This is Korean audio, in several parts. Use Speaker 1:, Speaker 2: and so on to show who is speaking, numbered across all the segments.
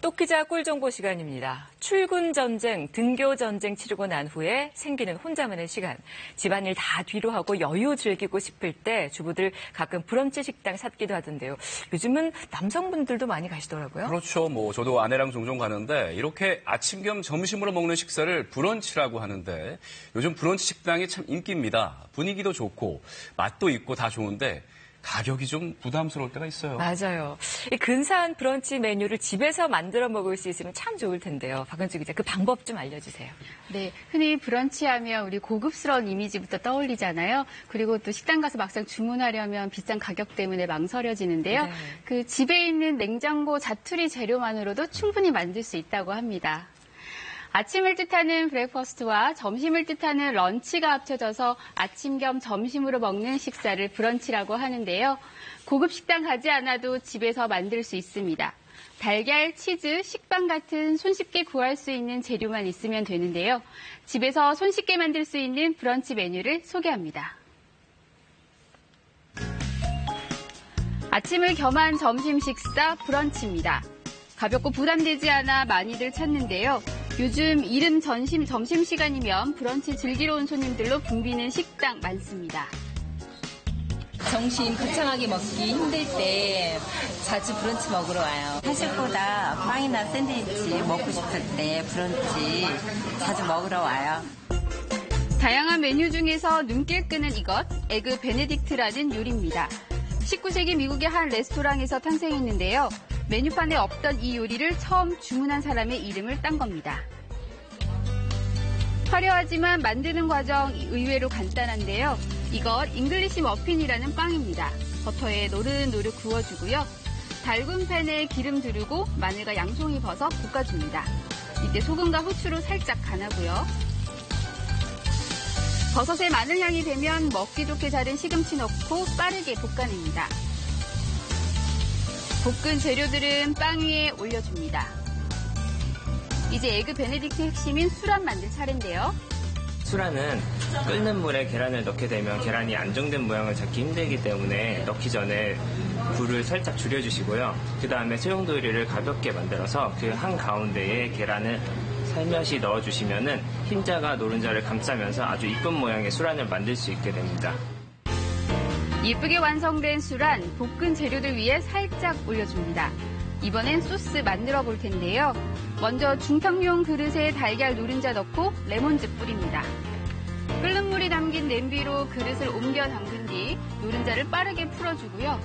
Speaker 1: 똑기자 꿀정보 시간입니다. 출근 전쟁, 등교 전쟁 치르고 난 후에 생기는 혼자만의 시간. 집안일 다 뒤로 하고 여유 즐기고 싶을 때 주부들 가끔 브런치 식당 찾기도 하던데요. 요즘은 남성분들도 많이 가시더라고요.
Speaker 2: 그렇죠. 저도 아내랑 종종 가는데 이렇게 아침 겸 점심으로 먹는 식사를 브런치라고 하는데 요즘 브런치 식당이 참 인기입니다. 분위기도 좋고 맛도 있고 다 좋은데 가격이 좀 부담스러울 때가 있어요.
Speaker 1: 맞아요. 이 근사한 브런치 메뉴를 집에서 만들어 먹을 수 있으면 참 좋을 텐데요. 박은주 기자, 그 방법 좀 알려주세요.
Speaker 3: 네, 흔히 브런치 하면 우리 고급스러운 이미지부터 떠올리잖아요. 그리고 또 식당 가서 막상 주문하려면 비싼 가격 때문에 망설여지는데요.
Speaker 1: 네.
Speaker 3: 그 집에 있는 냉장고 자투리 재료만으로도 충분히 만들 수 있다고 합니다. 아침을 뜻하는 브레이퍼스트와 점심을 뜻하는 런치가 합쳐져서 아침 겸 점심으로 먹는 식사를 브런치라고 하는데요. 고급 식당 가지 않아도 집에서 만들 수 있습니다. 달걀, 치즈, 식빵 같은 손쉽게 구할 수 있는 재료만 있으면 되는데요. 집에서 손쉽게 만들 수 있는 브런치 메뉴를 소개합니다. 아침을 겸한 점심 식사 브런치입니다. 가볍고 부담되지 않아 많이들 찾는데요. 요즘 이른 점심시간이면 브런치 즐기러 온 손님들로 붐비는 식당 많습니다.
Speaker 4: 점심 거창하게 먹기 힘들 때 자주 브런치 먹으러 와요. 한식보다 빵이나 샌드위치 먹고 싶을 때 브런치 자주 먹으러 와요.
Speaker 3: 다양한 메뉴 중에서 눈길 끄는 이것, 에그 베네딕트라는 요리입니다. 19세기 미국의 한 레스토랑에서 탄생했는데요. 메뉴판에 없던 이 요리를 처음 주문한 사람의 이름을 딴 겁니다. 화려하지만 만드는 과정 의외로 간단한데요. 이것 잉글리시 머핀이라는 빵입니다. 버터에 노릇노릇 구워주고요. 달군 팬에 기름 두르고 마늘과 양송이 버섯 볶아줍니다. 이때 소금과 후추로 살짝 간하고요. 버섯에 마늘 향이 되면 먹기 좋게 자른 시금치 넣고 빠르게 볶아냅니다. 볶은 재료들은 빵 위에 올려줍니다. 이제 에그 베네딕트 핵심인 수란 만들 차례인데요.
Speaker 5: 수란은 끓는 물에 계란을 넣게 되면 계란이 안정된 모양을 잡기 힘들기 때문에 넣기 전에 불을 살짝 줄여주시고요. 그 다음에 소용돌이를 가볍게 만들어서 그 한가운데에 계란을 살며시 넣어주시면은 흰자가 노른자를 감싸면서 아주 이쁜 모양의 수란을 만들 수 있게 됩니다.
Speaker 3: 예쁘게 완성된 수란, 볶은 재료들 위에 살짝 올려줍니다. 이번엔 소스 만들어 볼 텐데요. 먼저 중탕용 그릇에 달걀 노른자 넣고 레몬즙 뿌립니다. 끓는 물이 담긴 냄비로 그릇을 옮겨 담근 뒤 노른자를 빠르게 풀어주고요.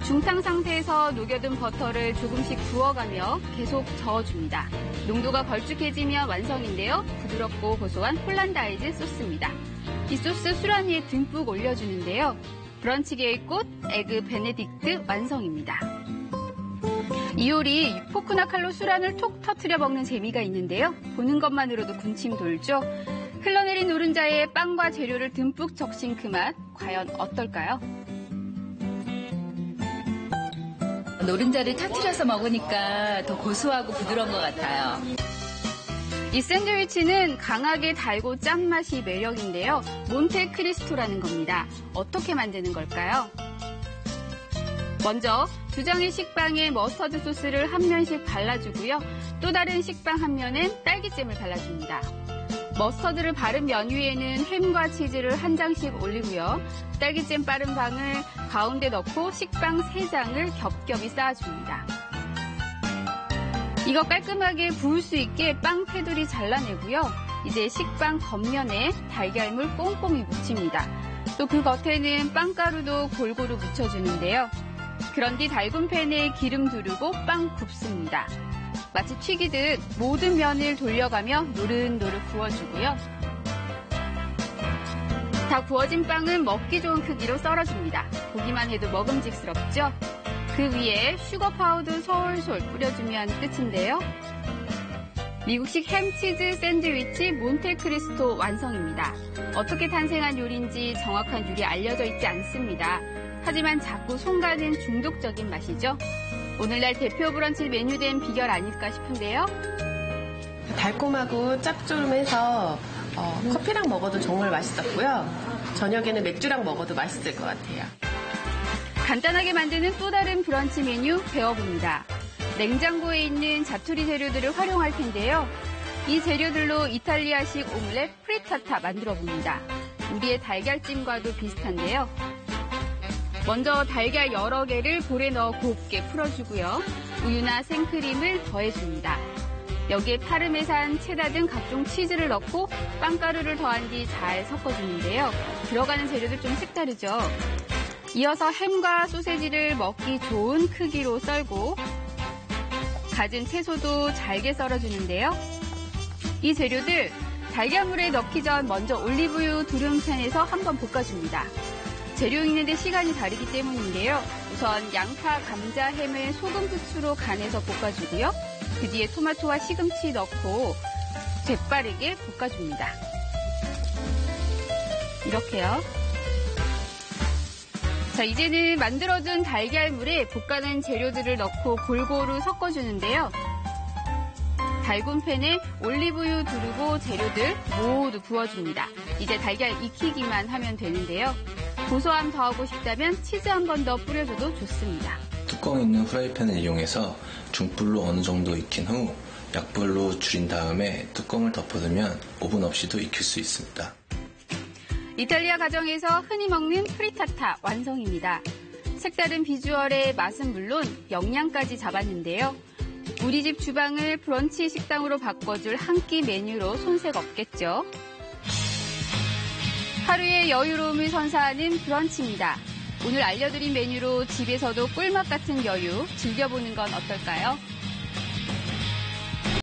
Speaker 3: 중탕 상태에서 녹여둔 버터를 조금씩 부어가며 계속 저어줍니다. 농도가 걸쭉해지면 완성인데요. 부드럽고 고소한 홀란다이즈 소스입니다. 이 소스 수란 위에 듬뿍 올려주는데요. 브런치계의 꽃, 에그 베네딕트 완성입니다. 이 요리 포크나 칼로 수란을 톡 터트려 먹는 재미가 있는데요. 보는 것만으로도 군침 돌죠. 흘러내린 노른자에 빵과 재료를 듬뿍 적신 그 맛, 과연 어떨까요?
Speaker 4: 노른자를 터트려서 먹으니까 더 고소하고 부드러운 것 같아요.
Speaker 3: 이 샌드위치는 강하게 달고 짠맛이 매력인데요. 몬테크리스토라는 겁니다. 어떻게 만드는 걸까요? 먼저 2장의 식빵에 머스터드 소스를 한 면씩 발라주고요. 또 다른 식빵 한 면엔 딸기잼을 발라줍니다. 머스터드를 바른 면 위에는 햄과 치즈를 한 장씩 올리고요. 딸기잼 바른 빵을 가운데 넣고 식빵 3장을 겹겹이 쌓아줍니다. 이거 깔끔하게 부을 수 있게 빵 테두리 잘라내고요. 이제 식빵 겉면에 달걀물 뽕뽕이 묻힙니다. 또 그 겉에는 빵가루도 골고루 묻혀주는데요. 그런 뒤 달군 팬에 기름 두르고 빵 굽습니다. 마치 튀기듯 모든 면을 돌려가며 노릇노릇 구워주고요. 다 구워진 빵은 먹기 좋은 크기로 썰어줍니다. 보기만 해도 먹음직스럽죠? 그 위에 슈거 파우더 솔솔 뿌려주면 끝인데요. 미국식 햄치즈 샌드위치 몬테크리스토 완성입니다. 어떻게 탄생한 요리인지 정확한 요리 알려져 있지 않습니다. 하지만 자꾸 손 가는 중독적인 맛이죠. 오늘날 대표 브런치 메뉴된 비결 아닐까 싶은데요.
Speaker 6: 달콤하고 짭조름해서 커피랑 먹어도 정말 맛있었고요. 저녁에는 맥주랑 먹어도 맛있을 것 같아요.
Speaker 3: 간단하게 만드는 또 다른 브런치 메뉴 배워봅니다. 냉장고에 있는 자투리 재료들을 활용할 텐데요. 이 재료들로 이탈리아식 오믈렛 프리타타 만들어 봅니다. 우리의 달걀찜과도 비슷한데요. 먼저 달걀 여러 개를 볼에 넣어 곱게 풀어주고요. 우유나 생크림을 더해줍니다. 여기에 파르메산, 체다 등 각종 치즈를 넣고 빵가루를 더한 뒤 잘 섞어주는데요. 들어가는 재료들 좀 색다르죠. 이어서 햄과 소세지를 먹기 좋은 크기로 썰고 갖은 채소도 잘게 썰어주는데요. 이 재료들 달걀물에 넣기 전 먼저 올리브유 두름팬에서 한번 볶아줍니다. 재료 익는데 시간이 다르기 때문인데요. 우선 양파, 감자, 햄을 소금, 후추로 간해서 볶아주고요. 그 뒤에 토마토와 시금치 넣고 재빠르게 볶아줍니다. 이렇게요. 자, 이제는 만들어둔 달걀물에 볶아낸 재료들을 넣고 골고루 섞어주는데요. 달군 팬에 올리브유 두르고 재료들 모두 부어줍니다. 이제 달걀 익히기만 하면 되는데요. 고소함 더하고 싶다면 치즈 한 번 더 뿌려줘도 좋습니다.
Speaker 7: 뚜껑 있는 후라이팬을 이용해서 중불로 어느 정도 익힌 후 약불로 줄인 다음에 뚜껑을 덮어두면 오븐 없이도 익힐 수 있습니다.
Speaker 3: 이탈리아 가정에서 흔히 먹는 프리타타 완성입니다. 색다른 비주얼의 맛은 물론 영양까지 잡았는데요. 우리 집 주방을 브런치 식당으로 바꿔줄 한 끼 메뉴로 손색 없겠죠. 하루의 여유로움을 선사하는 브런치입니다. 오늘 알려드린 메뉴로 집에서도 꿀맛 같은 여유 즐겨보는 건 어떨까요?